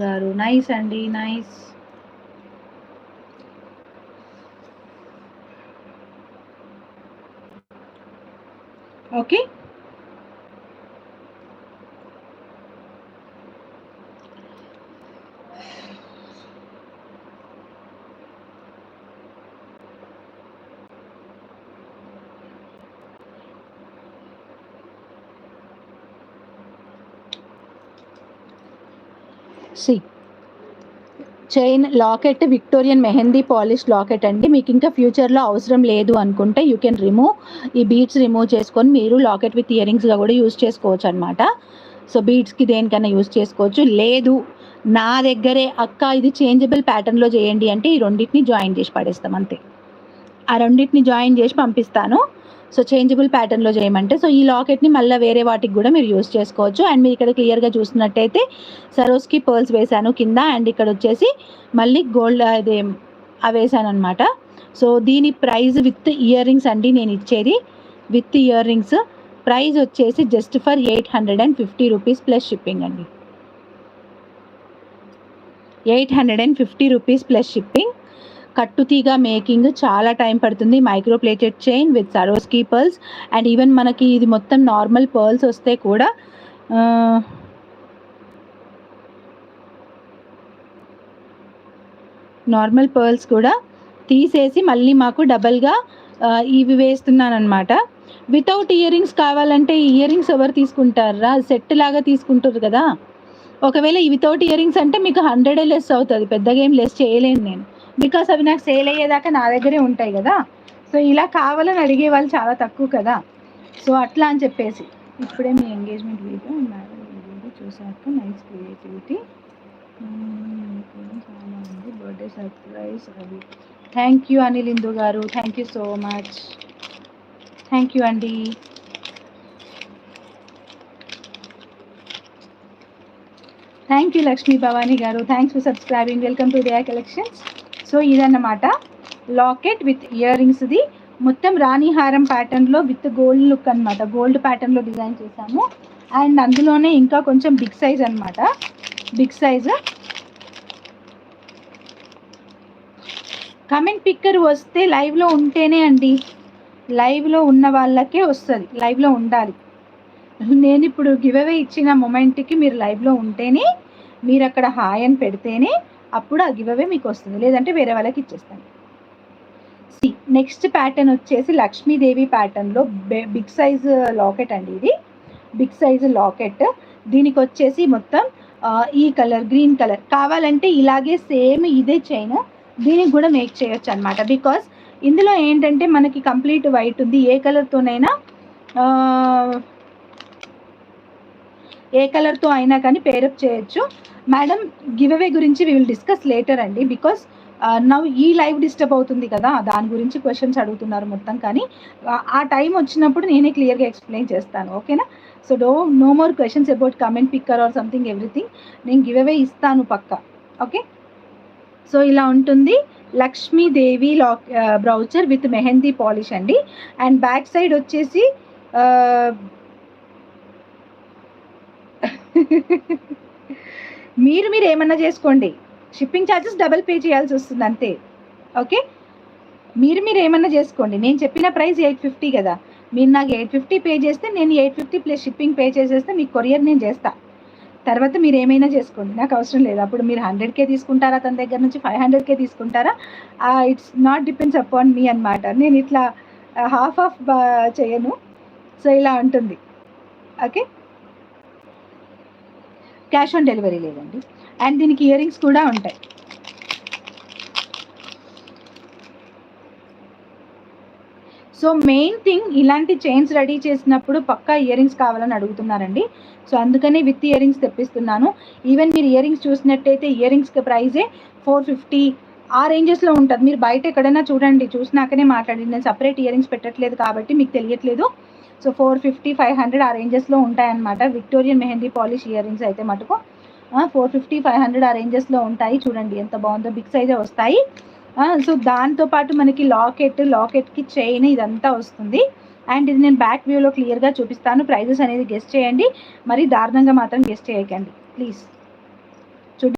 గారు నైస్ అండి, nice. Okay, see chain locket Victorian mehndi polish locket అండి. మీకు ఇంకా ఫ్యూచర్లో అవసరం లేదు అనుకుంటే యూ కెన్ రిమూవ్, ఈ బీడ్స్ రిమూవ్ చేసుకొని మీరు లాకెట్ విత్ ఇయర్ రింగ్స్గా కూడా యూస్ చేసుకోవచ్చు అనమాట. సో బీడ్స్కి దేనికైనా యూస్ చేసుకోవచ్చు. లేదు నా దగ్గరే అక్క ఇది చేంజబుల్ ప్యాటర్న్లో చేయండి అంటే ఈ రెండింటిని జాయిన్ చేసి పడేస్తాం అంతే. ఆ రెండింటిని జాయిన్ చేసి పంపిస్తాను. సో చేంజబుల్ ప్యాటర్న్లో చేయమంటే, సో ఈ లాకెట్ని మళ్ళీ వేరే వాటికి కూడా మీరు యూస్ చేసుకోవచ్చు. అండ్ మీరు ఇక్కడ క్లియర్గా చూసినట్టయితే సరోస్కి పర్ల్స్ వేశాను కింద, అండ్ ఇక్కడ వచ్చేసి మళ్ళీ గోల్డ్ అదే అవి వేసాను అనమాట. సో దీని ప్రైస్ విత్ ఇయర్ రింగ్స్ అండి నేను ఇచ్చేది, విత్ ఇయర్ రింగ్స్ ప్రైస్ వచ్చేసి just for 850 rupees plus shipping అండి. 850 రూపీస్ ప్లస్ షిప్పింగ్. కట్టుతీగా మేకింగ్ చాలా టైం పడుతుంది. Micro plated chain with సరోస్కి pearls, and even మనకి ఇది మొత్తం నార్మల్ పర్ల్స్ వస్తే కూడా నార్మల్ పర్ల్స్ కూడా తీసేసి మళ్ళీ మాకు డబల్గా ఇవి వేస్తున్నాను అనమాట. వితౌట్ ఇయర్ రింగ్స్ కావాలంటే ఇయర్ రింగ్స్ ఎవరు తీసుకుంటారా, సెట్ లాగా తీసుకుంటారు కదా. ఒకవేళ వితౌట్ ఇయర్ రింగ్స్ అంటే మీకు 100 లెస్ అవుతుంది, పెద్దగా ఏం లెస్ చేయలేను నేను, బికాస్ అవి నాకు సేల్ అయ్యేదాకా నా దగ్గరే ఉంటాయి కదా. సో ఇలా కావాలని అడిగే వాళ్ళు చాలా తక్కువ కదా. సో అట్లా అని చెప్పేసి ఇప్పుడే మీ ఎంగేజ్మెంట్ వీడియో చూసాక నైస్ క్రియేటివిటీ చాలా ఉంది, బర్త్డే సర్ప్రైజ్ అది. Thank you Anil Indu garu, thank you so much, thank you అండి. Thank you Lakshmi Bhavani garu, thanks for subscribing, welcome to Diya collections. So ఇదన్నమాట లాకెట్ విత్ ఇయర్ రింగ్స్ది, మొత్తం రాణి హారం ప్యాటర్న్లో విత్ గోల్డ్ లుక్ అనమాట, గోల్డ్ ప్యాటర్న్లో డిజైన్ చేశాము. అండ్ అందులోనే ఇంకా కొంచెం బిగ్ సైజ్ అనమాట, బిగ్ సైజ్. కమెంట్ పిక్కర్ వస్తే లైవ్లో ఉంటేనే అండి, లైవ్లో ఉన్న వాళ్ళకే వస్తుంది, లైవ్లో ఉండాలి. నేను ఇప్పుడు గివ్ అవే ఇచ్చిన మొమెంట్కి మీరు లైవ్లో ఉంటేనే, మీరు అక్కడ హాయ్ అని పెడితేనే అప్పుడు ఆ గివ్ అవే మీకు వస్తుంది, లేదంటే వేరే వాళ్ళకి ఇచ్చేస్తాను. నెక్స్ట్ ప్యాటర్న్ వచ్చేసి లక్ష్మీదేవి ప్యాటర్న్లో బిగ్ సైజ్ లాకెట్ అండి, ఇది బిగ్ సైజ్ లాకెట్. దీనికి వచ్చేసి మొత్తం ఈ కలర్ గ్రీన్ కలర్ కావాలంటే ఇలాగే సేమ్ ఇదే చైన్ దీనికి కూడా మేక్ చేయొచ్చు అనమాట. బికాస్ ఇందులో ఏంటంటే మనకి కంప్లీట్ వైట్ ఉంది, ఏ కలర్తో అయినా కానీ పేరప్ చేయొచ్చు. మేడం గివ్ అవే గురించి వి విల్ డిస్కస్ లేటర్ అండి, బికాస్ నవ్ ఈ లైవ్ డిస్టర్బ్ అవుతుంది కదా, దాని గురించి క్వశ్చన్స్ అడుగుతున్నారు మొత్తం. కానీ ఆ టైం వచ్చినప్పుడు నేనే క్లియర్గా ఎక్స్ప్లెయిన్ చేస్తాను, ఓకేనా. So no more questions about comment picker or something, everything నేను గివ్ అవే ఇస్తాను పక్కా, ఓకే. సో ఇలా ఉంటుంది Lakshmidevi brooch with mehndi polish అండి. అండ్ బ్యాక్ సైడ్ వచ్చేసి మీరు ఏమన్నా చేసుకోండి, షిప్పింగ్ ఛార్జెస్ డబల్ పే చేయాల్సి వస్తుంది అంతే, ఓకే. మీరు ఏమన్నా చేసుకోండి, నేను చెప్పిన ప్రైస్ 850 కదా, మీరు నాకు 850 పే చేస్తే నేను 850 ప్లస్ షిప్పింగ్ పే చేసేస్తే మీకు కొరియర్ నేను చేస్తా. తర్వాత మీరు ఏమైనా చేసుకోండి, నాకు అవసరం లేదు. అప్పుడు మీరు 100K తీసుకుంటారా తన దగ్గర నుంచి, 500K తీసుకుంటారా, it's not depends upon me అనమాట. నేను ఇట్లా హాఫ్ చేయను. సో ఇలా ఉంటుంది, ఓకే. క్యాష్ ఆన్ డెలివరీ లేదండి. అండ్ దీనికి ఇయర్ రింగ్స్ కూడా ఉంటాయి. సో మెయిన్ థింగ్ ఇలాంటి చైన్స్ రెడీ చేసినప్పుడు పక్కా ఇయర్ రింగ్స్ కావాలని అడుగుతున్నారండి. సో అందుకనే విత్ ఇయర్ రింగ్స్ తెప్పిస్తున్నాను. ఈవెన్ మీరు ఇయర్ రింగ్స్ చూసినట్టయితే ఇయర్ రింగ్స్కి ప్రైజే 450 ఆ రేంజెస్లో ఉంటుంది. మీరు బయట ఎక్కడైనా చూడండి, చూసినాకనే మాట్లాడండి, నేను సపరేట్ ఇయర్ రింగ్స్ పెట్టట్లేదు కాబట్టి మీకు తెలియట్లేదు. సో 450, 500 ఆ రేంజెస్లో ఉంటాయన్నమాట. Victorian mehndi polish ear rings అయితే మటుకు 450, 500 ఆ రేంజెస్లో ఉంటాయి. చూడండి ఎంత బాగుందో, బిగ్ సైజే వస్తాయి. సో దాంతోపాటు మనకి లాకెట్కి చైన్ ఇదంతా వస్తుంది. అండ్ ఇది నేను బ్యాక్ వ్యూలో క్లియర్గా చూపిస్తాను. ప్రైజెస్ అనేది గెస్ట్ చేయండి, మరి దారుణంగా మాత్రం గెస్ట్ చేయకండి ప్లీజ్.